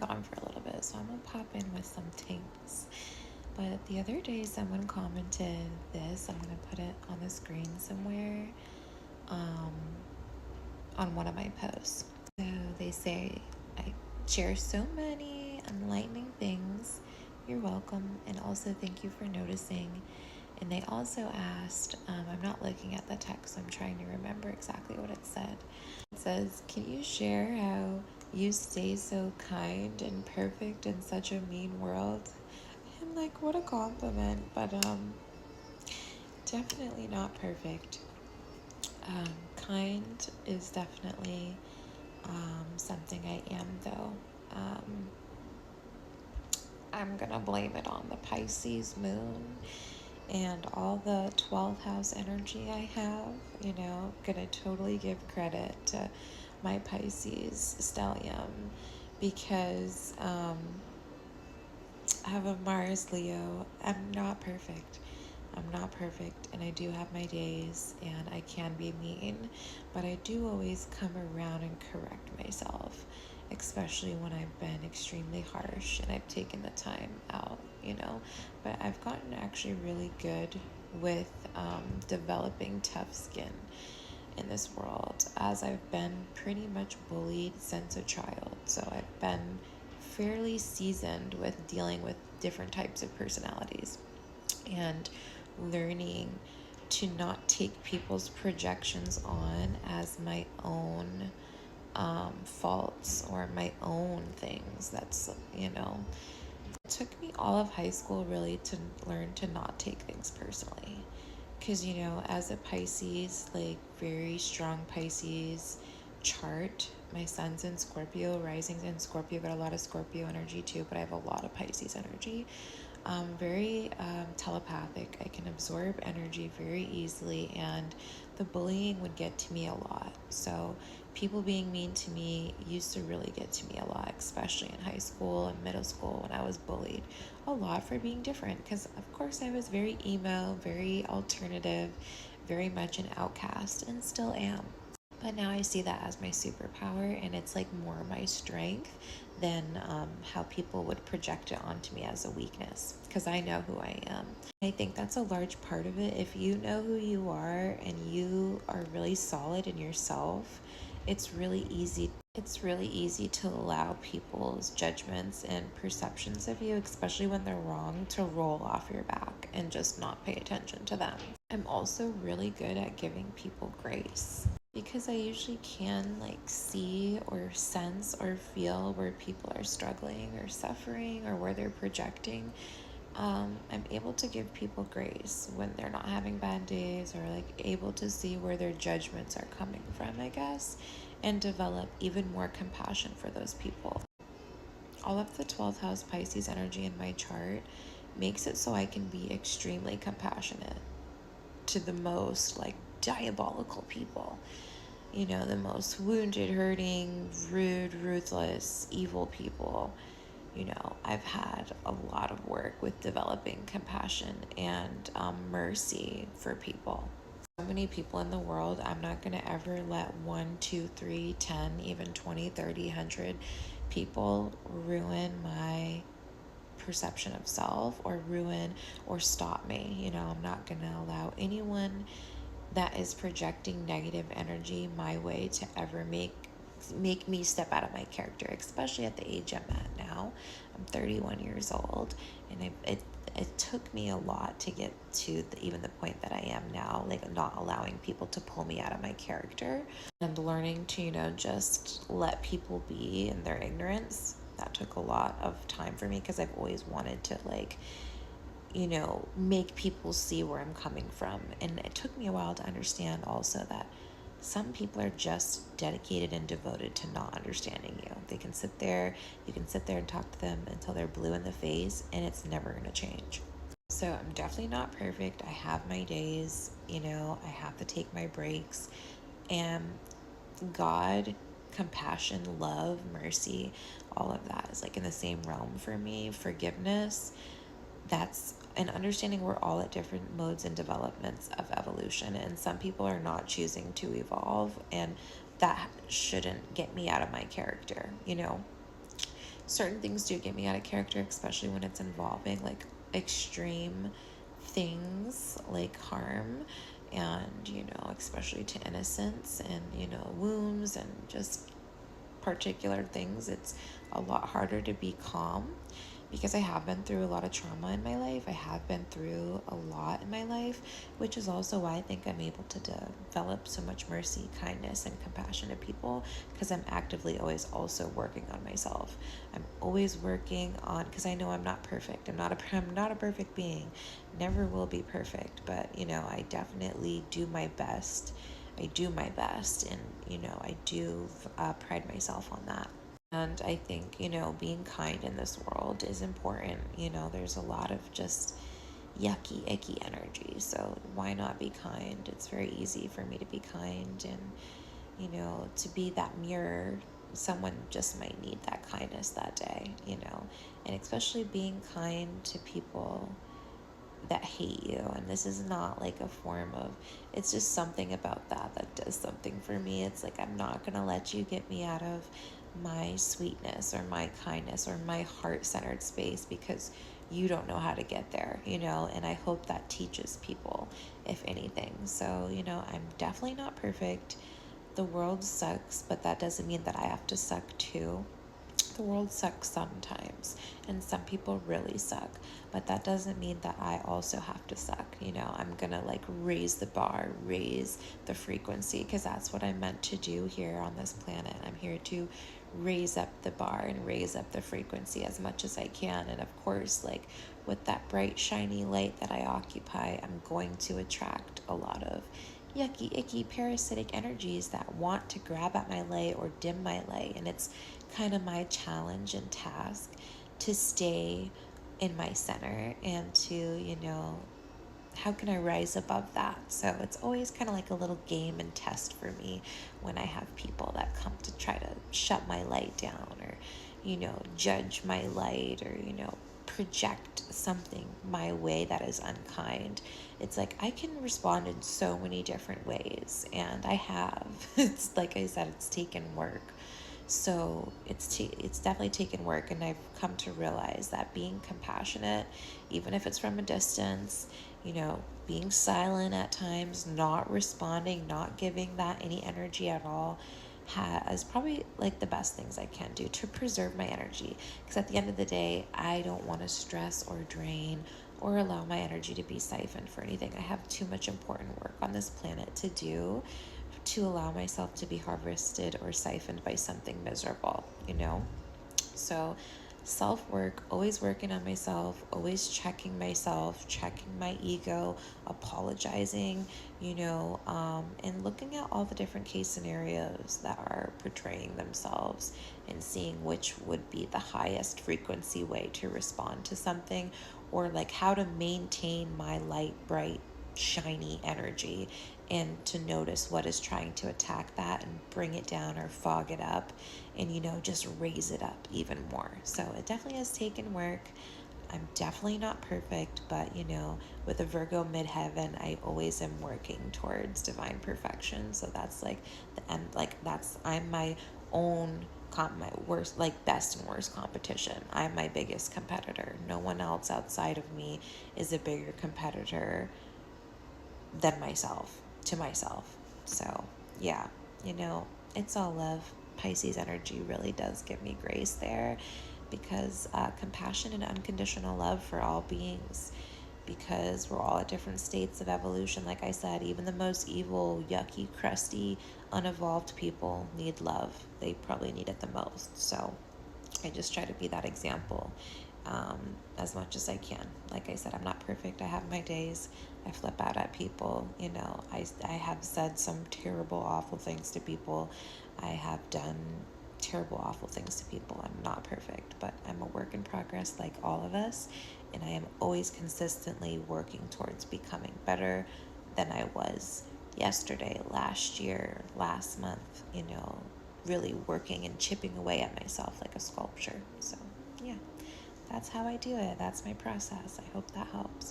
gone for a little bit, so I'm gonna pop in with some things. But the other day, someone commented this. I'm gonna put it on the screen somewhere um, on one of my posts. So they say, I share so many enlightening things. You're welcome. And also, thank you for noticing. And they also asked, I'm not looking at the text, I'm trying to remember exactly what it said. It says, can you share how you stay so kind and perfect in such a mean world? I'm like, what a compliment, but definitely not perfect. Kind is definitely something I am, though. Um, I'm gonna blame it on the Pisces moon and all the 12th house energy I have. Gonna totally give credit to my Pisces stellium because I have a Mars Leo. I'm not perfect. I'm not perfect, and I do have my days, and I can be mean, but I do always come around and correct myself, especially when I've been extremely harsh and I've taken the time out. But I've gotten actually really good with developing tough skin in this world, as I've been pretty much bullied since a child. So I've been fairly seasoned with dealing with different types of personalities and learning to not take people's projections on as my own faults or my own things. It took me all of high school really to learn to not take things personally. Because, as a Pisces, like very strong Pisces chart, my sun's in Scorpio, rising's in Scorpio, got a lot of Scorpio energy too, but I have a lot of Pisces energy. Very telepathic. I can absorb energy very easily, and the bullying would get to me a lot. So, people being mean to me used to really get to me a lot, especially in high school and middle school when I was bullied a lot for being different. Because, of course, I was very emo, very alternative, very much an outcast, and still am. But now I see that as my superpower, and it's like more my strength than how people would project it onto me as a weakness, because I know who I am. I think that's a large part of it. If you know who you are and you are really solid in yourself, it's really easy. It's really easy to allow people's judgments and perceptions of you, especially when they're wrong, to roll off your back and just not pay attention to them. I'm also really good at giving people grace because I usually can like see or sense or feel where people are struggling or suffering or where they're projecting. I'm able to give people grace when they're not having bad days, or like able to see where their judgments are coming from, I guess, and develop even more compassion for those people. All of the 12th house Pisces energy in my chart makes it so I can be extremely compassionate to the most like diabolical people, the most wounded, hurting, rude, ruthless, evil people. I've had a lot of work with developing compassion and mercy for people. So many people in the world, I'm not going to ever let 1, 2, 3, 10, even 20, 30, 100 people ruin my perception of self or ruin or stop me. I'm not going to allow anyone that is projecting negative energy my way to ever make me step out of my character, especially at the age I'm at now. I'm 31 years old, and it took me a lot to get to even the point that I am now, like not allowing people to pull me out of my character and learning to, just let people be in their ignorance. That took a lot of time for me because I've always wanted to make people see where I'm coming from. And it took me a while to understand also that some people are just dedicated and devoted to not understanding you. You can sit there and talk to them until they're blue in the face, and it's never going to change. So I'm definitely not perfect. I have my days, I have to take my breaks. And God, compassion, love, mercy, all of that is like in the same realm for me. Forgiveness, that's an understanding we're all at different modes and developments of evolution, and some people are not choosing to evolve, and that shouldn't get me out of my character. certain things do get me out of character, especially when it's involving like extreme things like harm, and especially to innocence, and wounds and just particular things. It's a lot harder to be calm because I have been through a lot of trauma in my life. I have been through a lot in my life, which is also why I think I'm able to develop so much mercy, kindness, and compassion to people, because I'm actively always also working on myself. I'm always working on, because I know I'm not perfect. I'm not a perfect being. Never will be perfect, but I definitely do my best. I do my best, and I do pride myself on that. And I think, being kind in this world is important. There's a lot of just yucky, icky energy. So why not be kind? It's very easy for me to be kind, and, to be that mirror. Someone just might need that kindness that day, and especially being kind to people that hate you. And this is not like a form of, it's just something about that does something for me. It's like, I'm not gonna let you get me out of my sweetness or my kindness or my heart-centered space, because you don't know how to get there, and I hope that teaches people, if anything. So I'm definitely not perfect. The world sucks, but that doesn't mean that I have to suck too. The world sucks sometimes, and some people really suck, but that doesn't mean that I also have to suck. I'm gonna like raise the bar, raise the frequency, because that's what I'm meant to do here on this planet. I'm here to raise up the bar and raise up the frequency as much as I can. And of course, like with that bright shiny light that I occupy, I'm going to attract a lot of yucky, icky, parasitic energies that want to grab at my light or dim my light. And it's kind of my challenge and task to stay in my center, and to, how can I rise above that? So it's always kind of like a little game and test for me when I have people that come to try to shut my light down, or, judge my light, or, project something my way that is unkind. It's like I can respond in so many different ways, and I have. It's like I said, it's taken work. So it's definitely taken work, and I've come to realize that being compassionate, even if it's from a distance, being silent at times, not responding, not giving that any energy at all, is probably like the best things I can do to preserve my energy. Because at the end of the day, I don't want to stress or drain or allow my energy to be siphoned for anything. I have too much important work on this planet to do to allow myself to be harvested or siphoned by something miserable. So, self work, always working on myself, always checking myself, checking my ego, apologizing, and looking at all the different case scenarios that are portraying themselves, and seeing which would be the highest frequency way to respond to something, or like how to maintain my light, bright, shiny energy, and to notice what is trying to attack that and bring it down or fog it up, and just raise it up even more. So it definitely has taken work. I'm definitely not perfect, but with a Virgo midheaven, I always am working towards divine perfection. So that's like the end. Like I'm my own my worst, like best and worst competition. I'm my biggest competitor. No one else outside of me is a bigger competitor than myself, to myself. So yeah, you know, it's all love. Pisces energy really does give me grace there, because compassion and unconditional love for all beings, because we're all at different states of evolution. Like I said, even the most evil, yucky, crusty, unevolved people need love. They probably need it the most. So I just try to be that example, as much as I can. Like I said, I'm not perfect. I have my days. I flip out at people. I have said some terrible, awful things to people. I have done terrible, awful things to people. I'm not perfect, but I'm a work in progress like all of us. And I am always consistently working towards becoming better than I was yesterday, last year, last month, really working and chipping away at myself like a sculpture. So, yeah, that's how I do it. That's my process. I hope that helps.